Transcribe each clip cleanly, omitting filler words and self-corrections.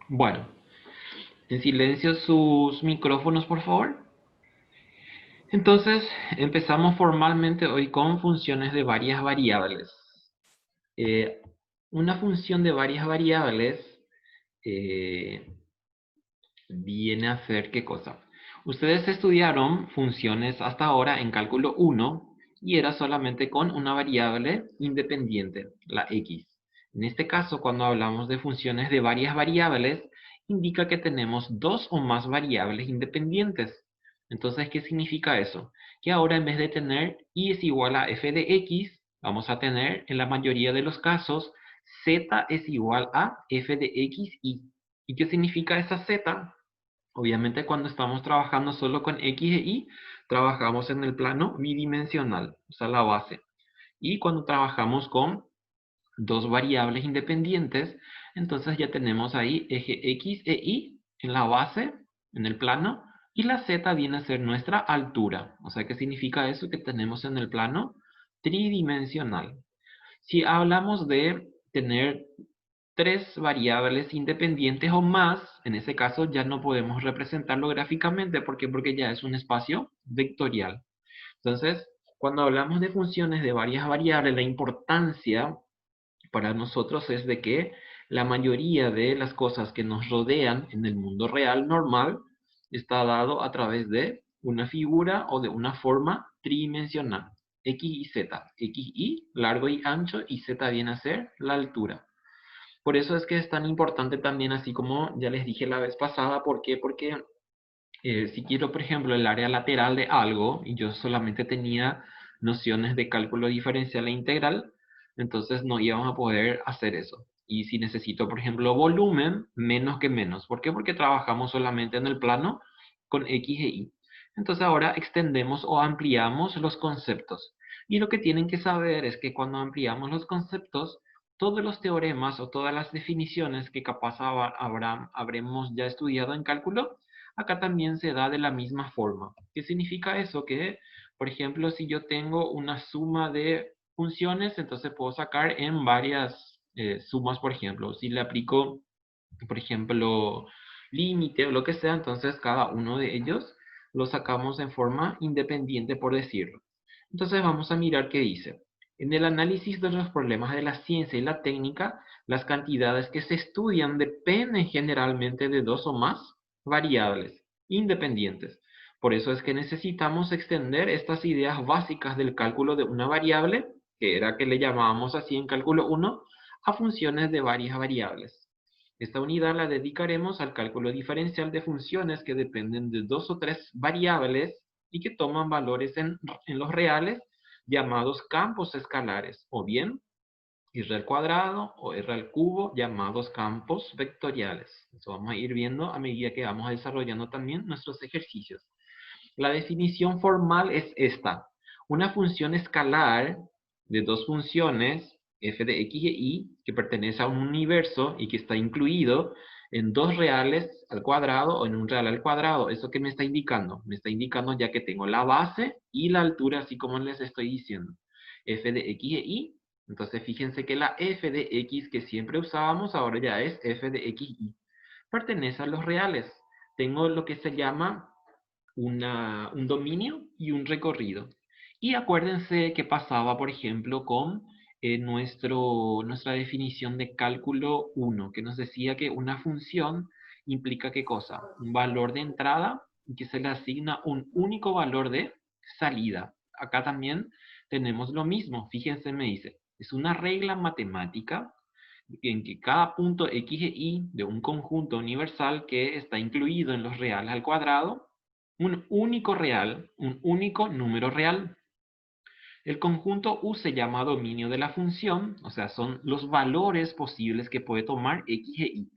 Bueno, en silencio sus micrófonos, por favor. Entonces, empezamos formalmente hoy con funciones de varias variables. Eh, una función de varias variables eh, viene a ser ¿qué cosa? Ustedes estudiaron funciones hasta ahora en cálculo 1 y era solamente con una variable independiente, la x. En este caso, cuando hablamos de funciones de varias variables, indica que tenemos dos o más variables independientes. Entonces, ¿qué significa eso? Que ahora en vez de tener y es igual a f de x, vamos a tener en la mayoría de los casos z es igual a f de x y. ¿Y qué significa esa z? Obviamente cuando estamos trabajando solo con X e Y, trabajamos en el plano bidimensional, o sea, la base. Y cuando trabajamos con dos variables independientes, entonces ya tenemos ahí eje X e Y en la base, en el plano, y la Z viene a ser nuestra altura. O sea, ¿qué significa eso? Que tenemos en el plano tridimensional. Si hablamos de tener tres variables independientes o más, en ese caso ya no podemos representarlo gráficamente. ¿Por qué? Porque ya es un espacio vectorial. Entonces, cuando hablamos de funciones de varias variables, la importancia para nosotros es de que la mayoría de las cosas que nos rodean en el mundo real normal está dado a través de una figura o de una forma tridimensional. X y Z. X, y largo y ancho, y Z viene a ser la altura. Por eso es que es tan importante también, así como ya les dije la vez pasada. ¿Por qué? Porque si quiero, por ejemplo, el área lateral de algo, y yo solamente tenía nociones de cálculo diferencial e integral, entonces no íbamos a poder hacer eso. Y si necesito, por ejemplo, volumen, menos que menos. ¿Por qué? Porque trabajamos solamente en el plano con X e Y. Entonces ahora extendemos o ampliamos los conceptos. Y lo que tienen que saber es que cuando ampliamos los conceptos, todos los teoremas o todas las definiciones que capaz habremos ya estudiado en cálculo, acá también se da de la misma forma. ¿Qué significa eso? Que, por ejemplo, si yo tengo una suma de funciones, entonces puedo sacar en varias sumas, por ejemplo. Si le aplico, por ejemplo, límite o lo que sea, entonces cada uno de ellos lo sacamos en forma independiente, por decirlo. Entonces vamos a mirar qué dice. En el análisis de los problemas de la ciencia y la técnica, las cantidades que se estudian dependen generalmente de dos o más variables independientes. Por eso es que necesitamos extender estas ideas básicas del cálculo de una variable, que era que le llamábamos así en cálculo 1, a funciones de varias variables. Esta unidad la dedicaremos al cálculo diferencial de funciones que dependen de dos o tres variables y que toman valores en los reales llamados campos escalares, o bien r al cuadrado o r al cubo llamados campos vectoriales. Eso vamos a ir viendo a medida que vamos desarrollando también nuestros ejercicios. La definición formal es esta. Una función escalar de dos funciones, f de x y y, que pertenece a un universo y que está incluido en dos reales al cuadrado o en un real al cuadrado. ¿Eso qué me está indicando? Me está indicando ya que tengo la base y la altura, así como les estoy diciendo. F de x y y. Entonces fíjense que la f de x que siempre usábamos ahora ya es f de x y. Pertenece a los reales. Tengo lo que se llama un dominio y un recorrido. Y acuérdense que pasaba, por ejemplo, con nuestra definición de cálculo 1, que nos decía que una función implica ¿qué cosa? Un valor de entrada y que se le asigna un único valor de salida. Acá también tenemos lo mismo. Fíjense, me dice, es una regla matemática en que cada punto x e y de un conjunto universal que está incluido en los reales al cuadrado, un único real, un único número real. El conjunto U se llama dominio de la función, o sea, son los valores posibles que puede tomar x e y.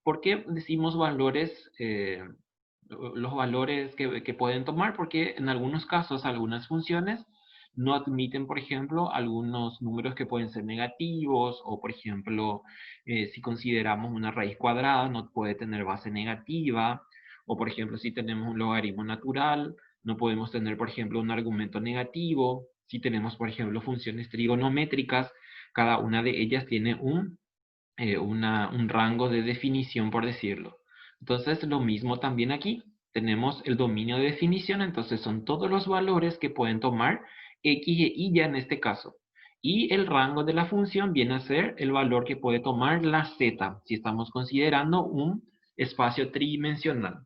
¿Por qué decimos valores, los valores que pueden tomar? Porque en algunos casos, algunas funciones no admiten, por ejemplo, algunos números que pueden ser negativos, o por ejemplo, si consideramos una raíz cuadrada, no puede tener base negativa, o por ejemplo, si tenemos un logaritmo natural, no podemos tener, por ejemplo, un argumento negativo. Si tenemos, por ejemplo, funciones trigonométricas, cada una de ellas tiene un un rango de definición, por decirlo. Entonces, lo mismo también aquí. Tenemos el dominio de definición, entonces son todos los valores que pueden tomar x e y ya en este caso. Y el rango de la función viene a ser el valor que puede tomar la z, si estamos considerando un espacio tridimensional.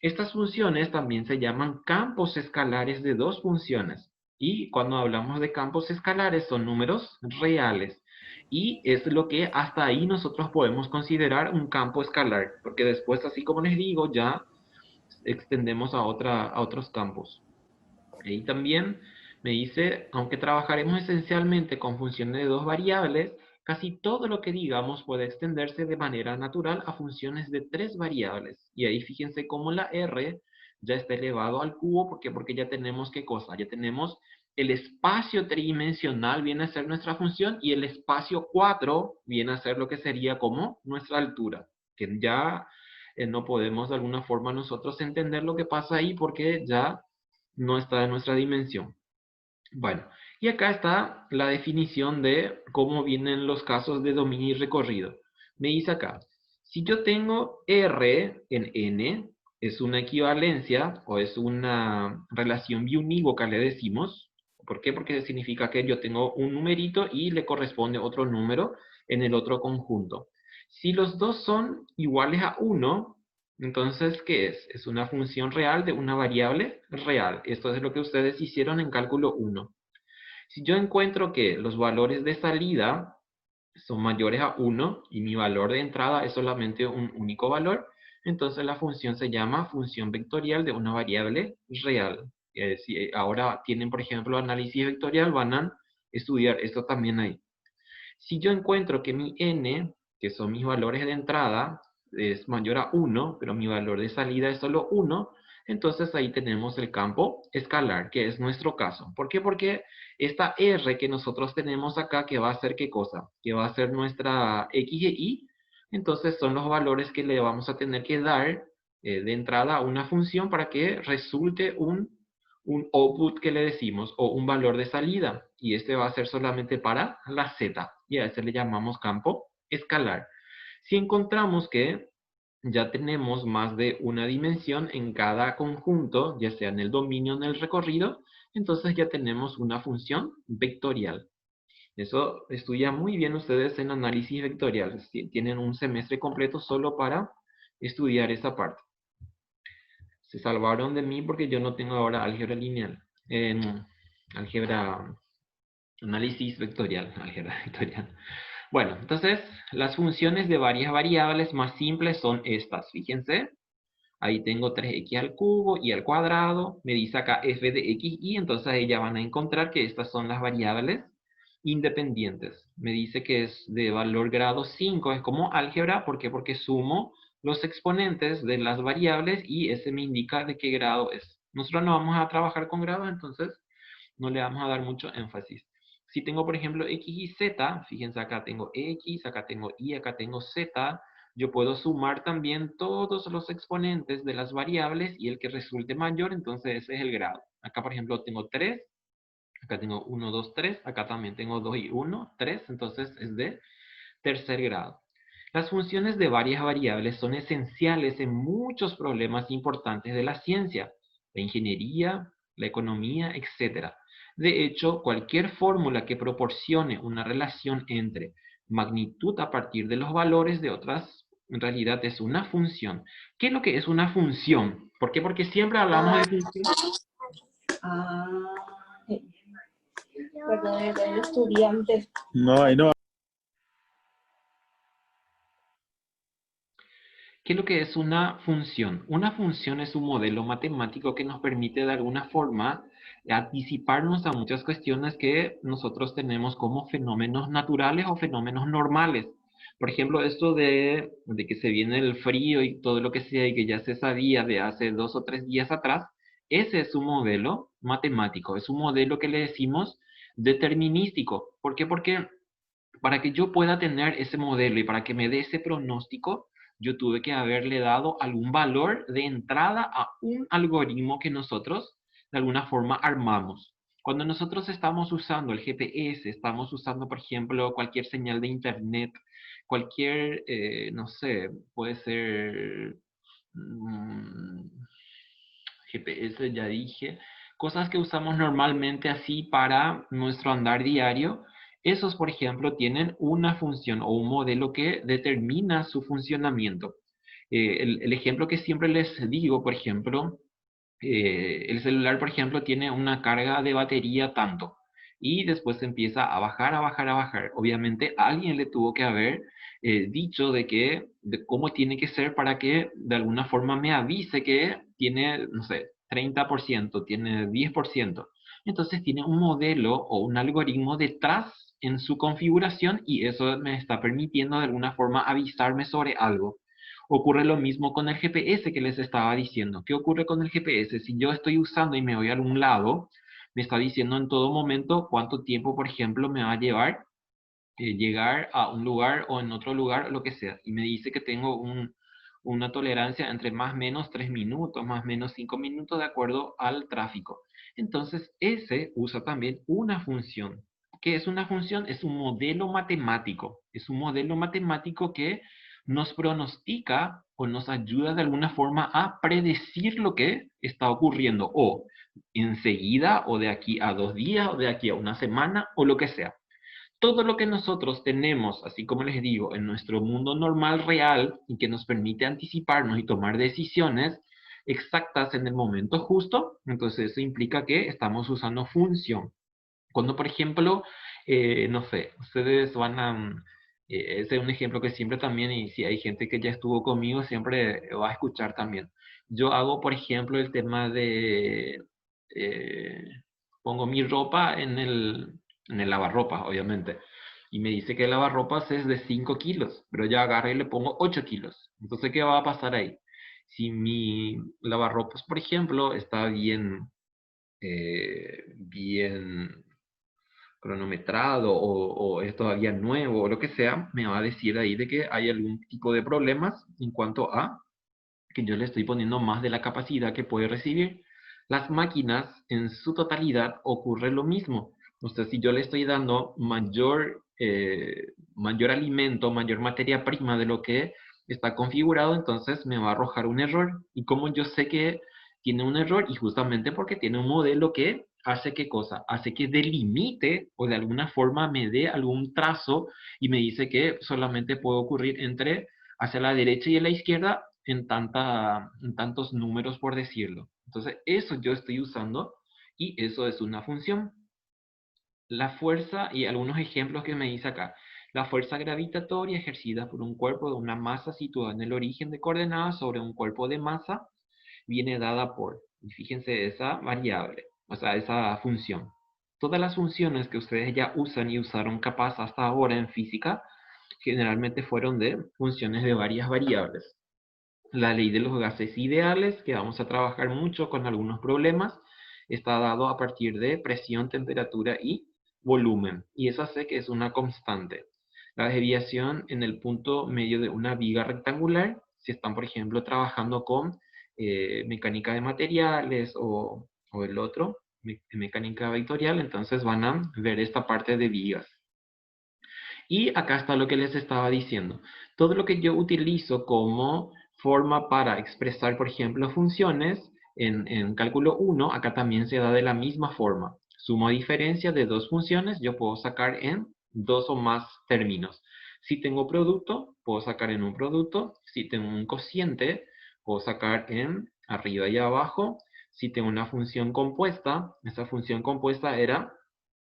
Estas funciones también se llaman campos escalares de dos funciones. Y cuando hablamos de campos escalares son números reales. Y es lo que hasta ahí nosotros podemos considerar un campo escalar. Porque después, así como les digo, ya extendemos a otros campos. Y también me dice, aunque trabajaremos esencialmente con funciones de dos variables, casi todo lo que digamos puede extenderse de manera natural a funciones de tres variables. Y ahí fíjense cómo la r ya está elevado al cubo, porque ya tenemos ¿qué cosa? Ya tenemos el espacio tridimensional viene a ser nuestra función y el espacio 4 viene a ser lo que sería como nuestra altura, que ya no podemos de alguna forma nosotros entender lo que pasa ahí porque ya no está en nuestra dimensión. Bueno, y acá está la definición de cómo vienen los casos de dominio y recorrido. Me dice acá, si yo tengo R en N, es una equivalencia o es una relación biunívoca, le decimos. ¿Por qué? Porque significa que yo tengo un numerito y le corresponde otro número en el otro conjunto. Si los dos son iguales a 1, entonces, ¿qué es? Es una función real de una variable real. Esto es lo que ustedes hicieron en cálculo 1. Si yo encuentro que los valores de salida son mayores a 1 y mi valor de entrada es solamente un único valor, entonces la función se llama función vectorial de una variable real. Si ahora tienen, por ejemplo, análisis vectorial, van a estudiar esto también ahí. Si yo encuentro que mi n, que son mis valores de entrada, es mayor a 1, pero mi valor de salida es solo 1, entonces ahí tenemos el campo escalar, que es nuestro caso. ¿Por qué? Porque esta R que nosotros tenemos acá, que va a ser ¿qué cosa? Que va a ser nuestra X e Y, entonces son los valores que le vamos a tener que dar de entrada a una función para que resulte un output que le decimos o un valor de salida y este va a ser solamente para la z y a ese le llamamos campo escalar. Si encontramos que ya tenemos más de una dimensión en cada conjunto, ya sea en el dominio o en el recorrido, entonces ya tenemos una función vectorial. Eso estudia muy bien ustedes en análisis vectorial. Tienen un semestre completo solo para estudiar esa parte. Se salvaron de mí porque yo no tengo ahora álgebra lineal. Álgebra, análisis vectorial, álgebra vectorial. Bueno, entonces las funciones de varias variables más simples son estas. Fíjense, ahí tengo 3x al cubo y al cuadrado. Me dice acá f de x, y entonces ahí ya van a encontrar que estas son las variables independientes. Me dice que es de valor grado 5, es como álgebra. ¿Por qué? Porque sumo los exponentes de las variables y ese me indica de qué grado es. Nosotros no vamos a trabajar con grado, entonces no le vamos a dar mucho énfasis. Si tengo, por ejemplo, x y z, fíjense acá tengo x, acá tengo y, acá tengo z, yo puedo sumar también todos los exponentes de las variables y el que resulte mayor, entonces ese es el grado. Acá, por ejemplo, tengo 3, acá tengo 1, 2, 3, acá también tengo 2 y 1, 3, entonces es de tercer grado. Las funciones de varias variables son esenciales en muchos problemas importantes de la ciencia, la ingeniería, la economía, etc. De hecho, cualquier fórmula que proporcione una relación entre magnitud a partir de los valores de otras, en realidad es una función. ¿Qué es lo que es una función? ¿Por qué? Porque siempre hablamos de función. Verdadero estudiante. No, ahí no. ¿Qué es lo que es una función? Una función es un modelo matemático que nos permite de alguna forma anticiparnos a muchas cuestiones que nosotros tenemos como fenómenos naturales o fenómenos normales. Por ejemplo, esto de que se viene el frío y todo lo que sea y que ya se sabía de hace 2 o 3 días atrás, ese es un modelo matemático, es un modelo que le decimos determinístico. ¿Por qué? Porque para que yo pueda tener ese modelo y para que me dé ese pronóstico, yo tuve que haberle dado algún valor de entrada a un algoritmo que nosotros de alguna forma armamos. Cuando nosotros estamos usando el GPS, estamos usando, por ejemplo, cualquier señal de internet cualquier, no sé, puede ser mm, GPS, ya dije, cosas que usamos normalmente así para nuestro andar diario. Esos, por ejemplo, tienen una función o un modelo que determina su funcionamiento. El ejemplo que siempre les digo, por ejemplo, el celular, por ejemplo, tiene una carga de batería tanto y después empieza a bajar, a bajar, a bajar. Obviamente alguien le tuvo que haber dicho de cómo tiene que ser para que de alguna forma me avise que tiene, no sé, 30%, tiene 10%. Entonces tiene un modelo o un algoritmo detrás en su configuración y eso me está permitiendo de alguna forma avisarme sobre algo. Ocurre lo mismo con el GPS que les estaba diciendo. ¿Qué ocurre con el GPS? Si yo estoy usando y me voy a algún lado, me está diciendo en todo momento cuánto tiempo, por ejemplo, me va a llevar llegar a un lugar o en otro lugar, lo que sea. Y me dice que tengo una tolerancia entre más o menos 3 minutos, más o menos 5 minutos de acuerdo al tráfico. Entonces, ese usa también una función. ¿Qué es una función? Es un modelo matemático. Es un modelo matemático que nos pronostica o nos ayuda de alguna forma a predecir lo que está ocurriendo o enseguida o de aquí a 2 días o de aquí a una semana o lo que sea. Todo lo que nosotros tenemos, así como les digo, en nuestro mundo normal real y que nos permite anticiparnos y tomar decisiones exactas en el momento justo, entonces eso implica que estamos usando función. Cuando, por ejemplo, no sé, ustedes van a... ese es un ejemplo que siempre también, y si hay gente que ya estuvo conmigo, siempre va a escuchar también. Yo hago, por ejemplo, el tema de... eh, pongo mi ropa en el lavarropas, obviamente. Y me dice que el lavarropas es de 5 kilos, pero yo agarro y le pongo 8 kilos. Entonces, ¿qué va a pasar ahí? Si mi lavarropas, por ejemplo, está bien cronometrado o es todavía nuevo o lo que sea, me va a decir ahí de que hay algún tipo de problemas en cuanto a que yo le estoy poniendo más de la capacidad que puede recibir. Las máquinas en su totalidad ocurre lo mismo. O sea, si yo le estoy dando mayor alimento, mayor materia prima de lo que está configurado, entonces me va a arrojar un error. ¿Y como yo sé que tiene un error? Y justamente porque tiene un modelo que hace qué cosa, hace que delimite o de alguna forma me dé algún trazo y me dice que solamente puede ocurrir entre hacia la derecha y a la izquierda en tantos números, por decirlo. Entonces, eso yo estoy usando y eso es una función. La fuerza, y algunos ejemplos que me dice acá. La fuerza gravitatoria ejercida por un cuerpo de una masa situada en el origen de coordenadas sobre un cuerpo de masa viene dada por, y fíjense esa variable, o sea, esa función. Todas las funciones que ustedes ya usan y usaron capaz hasta ahora en física, generalmente fueron de funciones de varias variables. La ley de los gases ideales, que vamos a trabajar mucho con algunos problemas, está dado a partir de presión, temperatura y volumen. Y esa sé que es una constante. La desviación en el punto medio de una viga rectangular, si están, por ejemplo, trabajando con mecánica de materiales o el otro, mecánica vectorial, entonces van a ver esta parte de vigas. Y acá está lo que les estaba diciendo. Todo lo que yo utilizo como forma para expresar, por ejemplo, funciones en cálculo 1, acá también se da de la misma forma. Suma diferencia de dos funciones, yo puedo sacar en dos o más términos. Si tengo producto, puedo sacar en un producto. Si tengo un cociente, puedo sacar en arriba y abajo. Si tengo una función compuesta, esa función compuesta era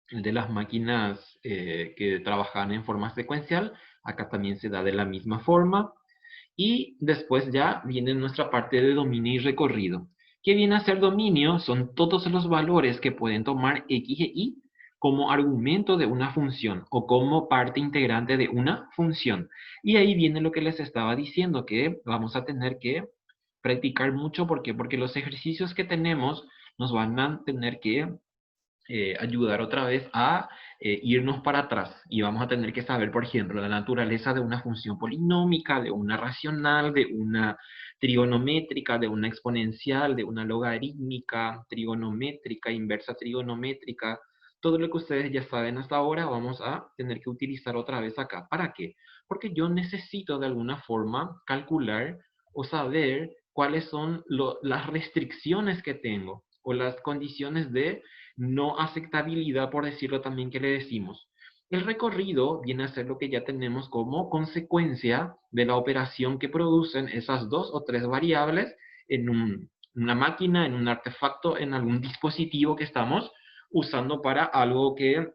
el de las máquinas que trabajan en forma secuencial, acá también se da de la misma forma. Y después ya viene nuestra parte de dominio y recorrido. ¿Qué viene a ser dominio? Son todos los valores que pueden tomar X e Y como argumento de una función o como parte integrante de una función. Y ahí viene lo que les estaba diciendo, que vamos a tener que practicar mucho. ¿Por qué? Porque los ejercicios que tenemos nos van a tener que ayudar otra vez a irnos para atrás y vamos a tener que saber, por ejemplo, la naturaleza de una función polinómica, de una racional, de una trigonométrica, de una exponencial, de una logarítmica, trigonométrica, inversa trigonométrica. Todo lo que ustedes ya saben hasta ahora vamos a tener que utilizar otra vez acá. ¿Para qué? Porque yo necesito de alguna forma calcular o saber cuáles son las restricciones que tengo o las condiciones de no aceptabilidad, por decirlo también, que le decimos. El recorrido viene a ser lo que ya tenemos como consecuencia de la operación que producen esas dos o tres variables en una máquina, en un artefacto, en algún dispositivo que estamos usando para algo que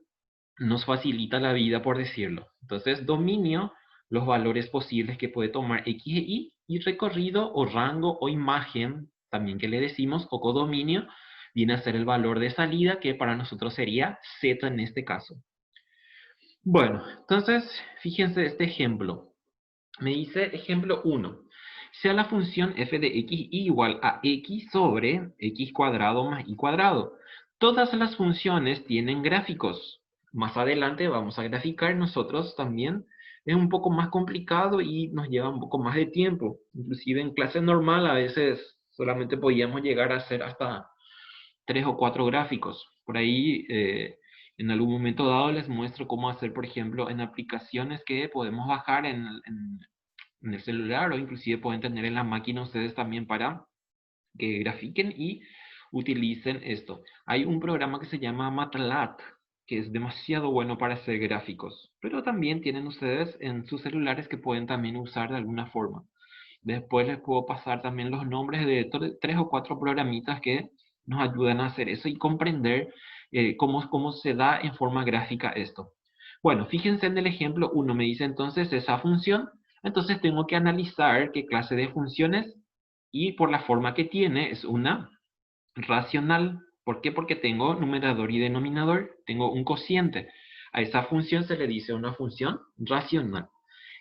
nos facilita la vida, por decirlo. Entonces, dominio, los valores posibles que puede tomar X e Y recorrido o rango o imagen, también que le decimos, o codominio, viene a ser el valor de salida, que para nosotros sería Z en este caso. Bueno, entonces, fíjense este ejemplo. Me dice ejemplo 1. Sea la función f de x igual a x sobre x cuadrado más y cuadrado. Todas las funciones tienen gráficos. Más adelante vamos a graficar nosotros también. Es un poco más complicado y nos lleva un poco más de tiempo. Inclusive en clase normal a veces solamente podíamos llegar a hacer hasta 3 o 4 gráficos. Por ahí, en algún momento dado les muestro cómo hacer, por ejemplo, en aplicaciones que podemos bajar en el celular o inclusive pueden tener en la máquina ustedes también para que grafiquen y utilicen esto. Hay un programa que se llama MATLAB, que es demasiado bueno para hacer gráficos, pero también tienen ustedes en sus celulares que pueden también usar de alguna forma. Después les puedo pasar también los nombres de 3 o 4 programitas que nos ayudan a hacer eso y comprender cómo se da en forma gráfica esto. Bueno, fíjense en el ejemplo 1, me dice entonces esa función, entonces tengo que analizar qué clase de funciones y por la forma que tiene es una racional. ¿Por qué? Porque tengo numerador y denominador, tengo un cociente. A esa función se le dice una función racional.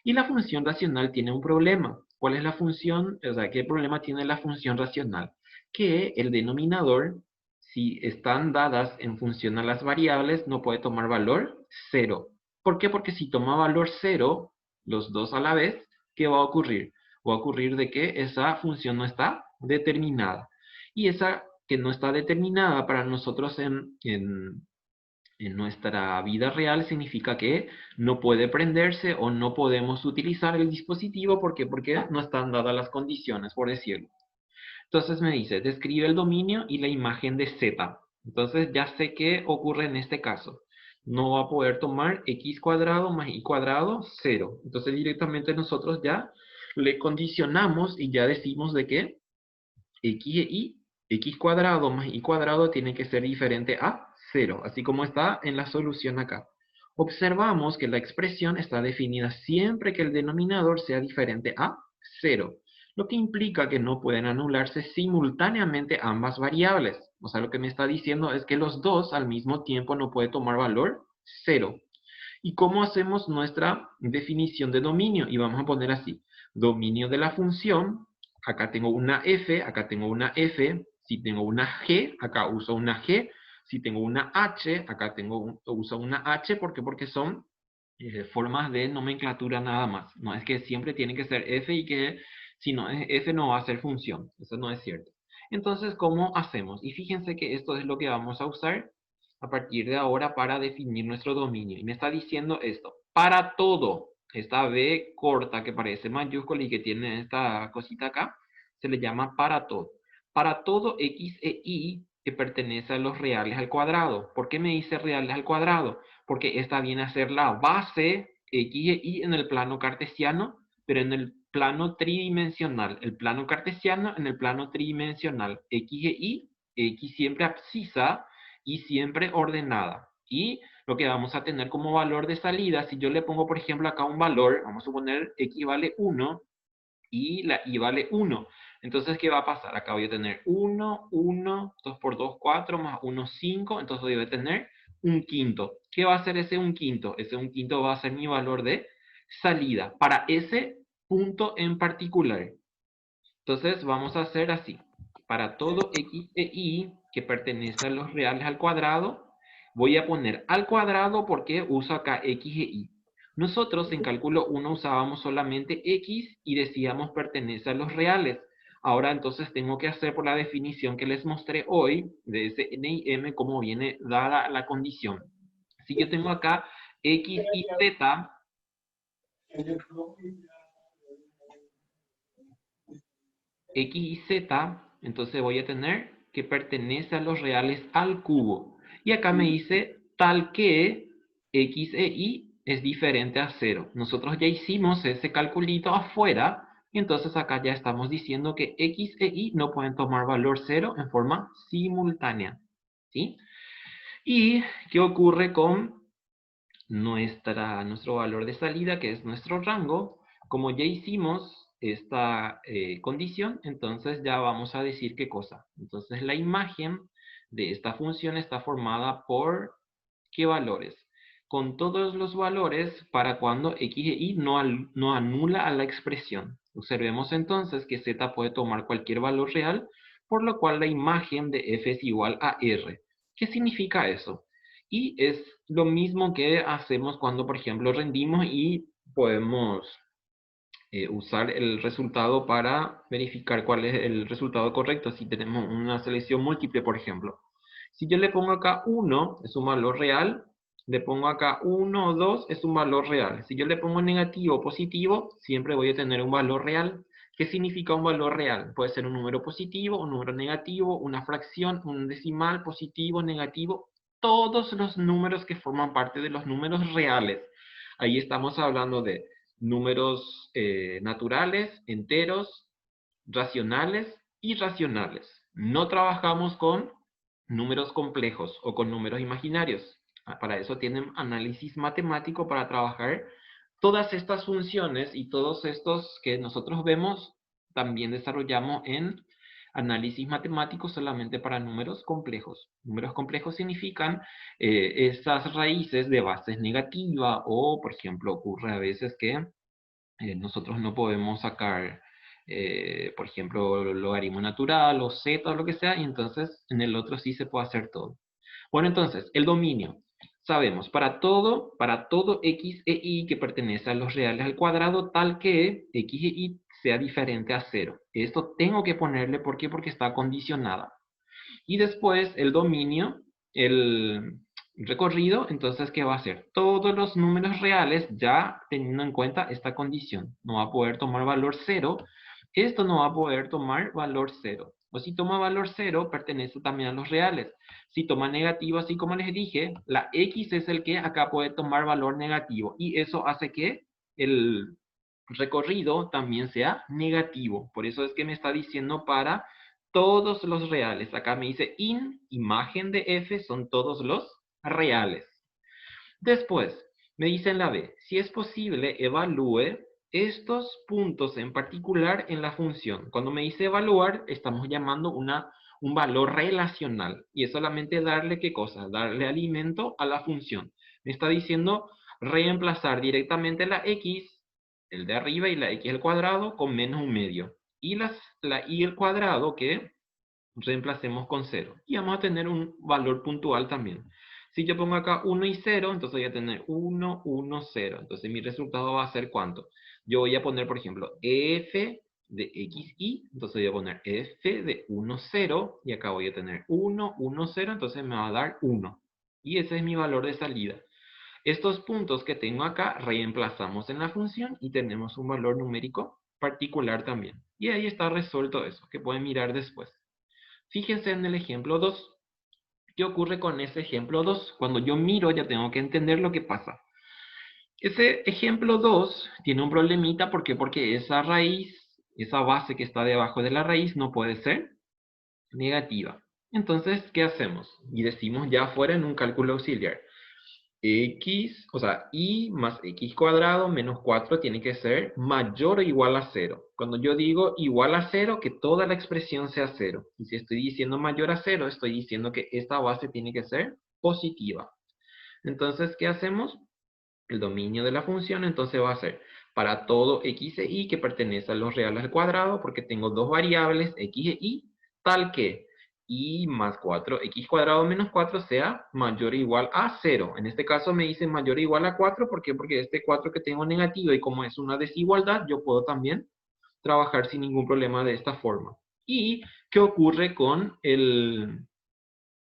Y la función racional tiene un problema. ¿Cuál es la función? O sea, ¿qué problema tiene la función racional? Que el denominador, si están dadas en función a las variables, no puede tomar valor 0. ¿Por qué? Porque si toma valor 0, los dos a la vez, ¿qué va a ocurrir? Va a ocurrir de que esa función no está determinada. Y esa que no está determinada para nosotros en nuestra vida real significa que no puede prenderse o no podemos utilizar el dispositivo. ¿Por qué? Porque no están dadas las condiciones, por decirlo. Entonces me dice, describe el dominio y la imagen de Z. Entonces ya sé qué ocurre en este caso. No va a poder tomar x cuadrado más y cuadrado 0. Entonces directamente nosotros ya le condicionamos y ya decimos de que x e y, x cuadrado más y cuadrado tiene que ser diferente a 0, así como está en la solución acá. Observamos que la expresión está definida siempre que el denominador sea diferente a 0, lo que implica que no pueden anularse simultáneamente ambas variables. O sea, lo que me está diciendo es que los dos al mismo tiempo no pueden tomar valor 0. ¿Y cómo hacemos nuestra definición de dominio? Y vamos a poner así, dominio de la función. Acá tengo una f, acá tengo una f. Si tengo una g, acá uso una g. Si tengo una h, acá uso una h. ¿Por qué? Porque son formas de nomenclatura nada más. No es que siempre tiene que ser f y que si no es f no va a ser función. Eso no es cierto. Entonces, ¿cómo hacemos? Y fíjense que esto es lo que vamos a usar a partir de ahora para definir nuestro dominio. Y me está diciendo esto, para todo, esta B corta que parece mayúscula y que tiene esta cosita acá, se le llama para todo. Para todo X e Y que pertenece a los reales al cuadrado. ¿Por qué me dice reales al cuadrado? Porque esta viene a ser la base X e Y en el plano cartesiano, pero en el plano tridimensional. El plano cartesiano en el plano tridimensional. X e Y, X siempre abscisa y siempre ordenada. Y lo que vamos a tener como valor de salida, si yo le pongo, por ejemplo, acá un valor, vamos a suponer x vale 1 y la y vale 1. Entonces, ¿qué va a pasar? Acá voy a tener 1, 1, 2 por 2, 4, más 1, 5. Entonces voy a tener un quinto. ¿Qué va a ser ese un quinto? Ese un quinto va a ser mi valor de salida para ese punto en particular. Entonces vamos a hacer así. Para todo x e y que pertenece a los reales al cuadrado, voy a poner al cuadrado porque uso acá x e y. Nosotros en cálculo 1 usábamos solamente x y decíamos pertenece a los reales. Ahora entonces tengo que hacer por la definición que les mostré hoy de ese n y m como viene dada la condición. Si yo tengo acá x y z, X y Z, entonces voy a tener que pertenece a los reales al cubo. Y acá me dice tal que X e Y es diferente a 0. Nosotros ya hicimos ese calculito afuera, y entonces acá ya estamos diciendo que X e Y no pueden tomar valor 0 en forma simultánea. ¿Sí? ¿Y qué ocurre con nuestro valor de salida, que es nuestro rango? Como ya hicimos esta condición, entonces ya vamos a decir qué cosa. Entonces la imagen de esta función está formada por ¿qué valores? Con todos los valores para cuando x e y no anula a la expresión. Observemos entonces que z puede tomar cualquier valor real, por lo cual la imagen de f es igual a r. ¿Qué significa eso? Y es lo mismo que hacemos cuando, por ejemplo, rendimos y podemos usar el resultado para verificar cuál es el resultado correcto si tenemos una selección múltiple, por ejemplo. Si yo le pongo acá 1, es un valor real. Le pongo acá 1 o 2, es un valor real. Si yo le pongo negativo o positivo, siempre voy a tener un valor real. ¿Qué significa un valor real? Puede ser un número positivo, un número negativo, una fracción, un decimal, positivo, negativo. Todos los números que forman parte de los números reales. Ahí estamos hablando de números naturales, enteros, racionales, irracionales. No trabajamos con números complejos o con números imaginarios. Para eso tienen análisis matemático para trabajar todas estas funciones, y todos estos que nosotros vemos también desarrollamos en análisis matemático solamente para números complejos. Números complejos significan esas raíces de bases negativas, o por ejemplo ocurre a veces que nosotros no podemos sacar, por ejemplo, logaritmo natural o z o lo que sea, y entonces en el otro sí se puede hacer todo. Bueno, entonces, el dominio. Sabemos, para todo x e y que pertenece a los reales al cuadrado, tal que x e y sea diferente a 0. Esto tengo que ponerle, ¿por qué? Porque está condicionada. Y después el dominio, el recorrido, entonces, ¿qué va a hacer? Todos los números reales, ya teniendo en cuenta esta condición, no va a poder tomar valor 0. Esto no va a poder tomar valor 0. O si toma valor 0, pertenece también a los reales. Si toma negativo, así como les dije, la x es el que acá puede tomar valor negativo. Y eso hace que el recorrido también sea negativo. Por eso es que me está diciendo para todos los reales. Acá me dice imagen de f, son todos los reales. Después, me dice en la B, si es posible, evalúe estos puntos en particular en la función. Cuando me dice evaluar, estamos llamando un valor relacional. Y es solamente darle, ¿qué cosa? Darle alimento a la función. Me está diciendo reemplazar directamente la x, el de arriba, y la x al cuadrado con menos un medio. Y la y al cuadrado que reemplacemos con 0. Y vamos a tener un valor puntual también. Si yo pongo acá 1 y 0, entonces voy a tener 1, 1, 0. Entonces mi resultado va a ser ¿cuánto? Yo voy a poner, por ejemplo, f de x, y. Entonces voy a poner f de 1, 0. Y acá voy a tener 1, 1, 0. Entonces me va a dar 1. Y ese es mi valor de salida. Estos puntos que tengo acá reemplazamos en la función y tenemos un valor numérico particular también. Y ahí está resuelto eso, que pueden mirar después. Fíjense en el ejemplo 2. ¿Qué ocurre con ese ejemplo 2? Cuando yo miro ya tengo que entender lo que pasa. Ese ejemplo 2 tiene un problemita. ¿Por qué? Porque esa raíz, esa base que está debajo de la raíz no puede ser negativa. Entonces, ¿qué hacemos? Y decimos ya fuera en un cálculo auxiliar. X, o sea, y más x cuadrado menos 4 tiene que ser mayor o igual a 0. Cuando yo digo igual a 0, que toda la expresión sea 0. Y si estoy diciendo mayor a 0, estoy diciendo que esta base tiene que ser positiva. Entonces, ¿qué hacemos? El dominio de la función entonces va a ser para todo x e y que pertenece a los reales al cuadrado, porque tengo dos variables, x e y, tal que y más 4x cuadrado menos 4 sea mayor o igual a 0. En este caso me dice mayor o igual a 4. ¿Por qué? Porque este 4 que tengo negativo, y como es una desigualdad, yo puedo también trabajar sin ningún problema de esta forma. ¿Y qué ocurre con el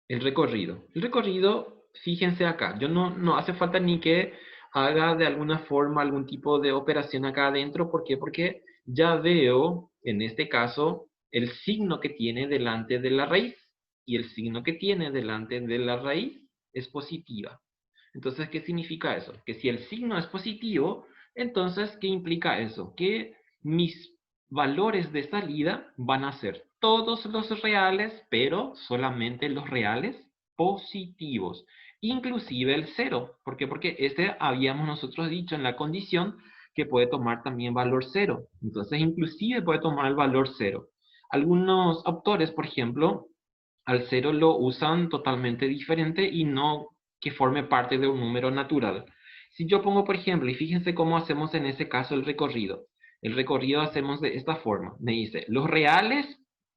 recorrido? El recorrido, fíjense acá, yo no hace falta ni que haga de alguna forma algún tipo de operación acá adentro. ¿Por qué? Porque ya veo, en este caso, el signo que tiene delante de la raíz. Y el signo que tiene delante de la raíz es positiva. Entonces, ¿qué significa eso? Que si el signo es positivo, entonces, ¿qué implica eso? Que mis valores de salida van a ser todos los reales, pero solamente los reales positivos, inclusive el cero. ¿Por qué? Porque este habíamos nosotros dicho en la condición que puede tomar también valor cero. Entonces, inclusive puede tomar el valor cero. Algunos autores, por ejemplo, al cero lo usan totalmente diferente y no que forme parte de un número natural. Si yo pongo, por ejemplo, y fíjense cómo hacemos en ese caso el recorrido. El recorrido hacemos de esta forma. Me dice los reales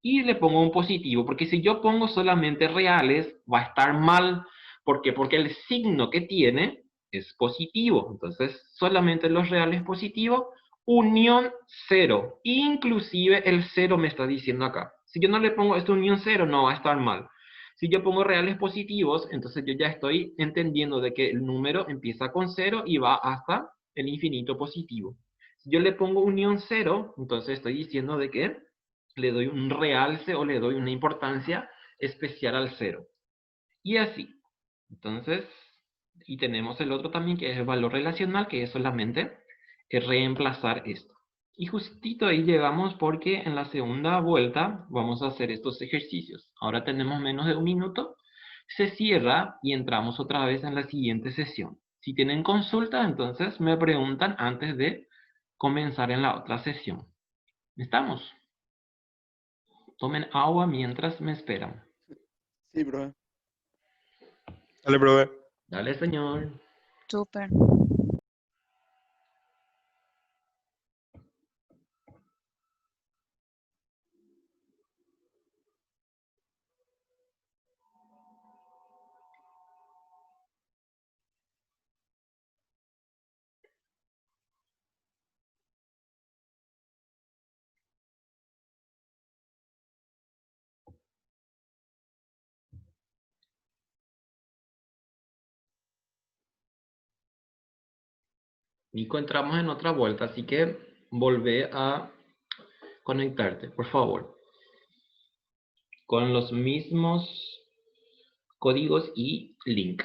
y le pongo un positivo, porque si yo pongo solamente reales, va a estar mal. ¿Por qué? Porque el signo que tiene es positivo. Entonces, solamente los reales positivos, unión cero. Inclusive el cero me está diciendo acá. Si yo no le pongo esta unión cero, no va a estar mal. Si yo pongo reales positivos, entonces yo ya estoy entendiendo de que el número empieza con cero y va hasta el infinito positivo. Si yo le pongo unión cero, entonces estoy diciendo de que le doy un realce o le doy una importancia especial al cero. Y así. Entonces, y tenemos el otro también que es el valor relacional, que es solamente reemplazar esto. Y justito ahí llegamos porque en la segunda vuelta vamos a hacer estos ejercicios. Ahora tenemos menos de un minuto. Se cierra y entramos otra vez en la siguiente sesión. Si tienen consulta, entonces me preguntan antes de comenzar en la otra sesión. ¿Estamos? Tomen agua mientras me esperan. Sí, profe. Dale, profe. Dale, señor. Súper. Nico, entramos en otra vuelta, así que volvé a conectarte, por favor. Con los mismos códigos y link.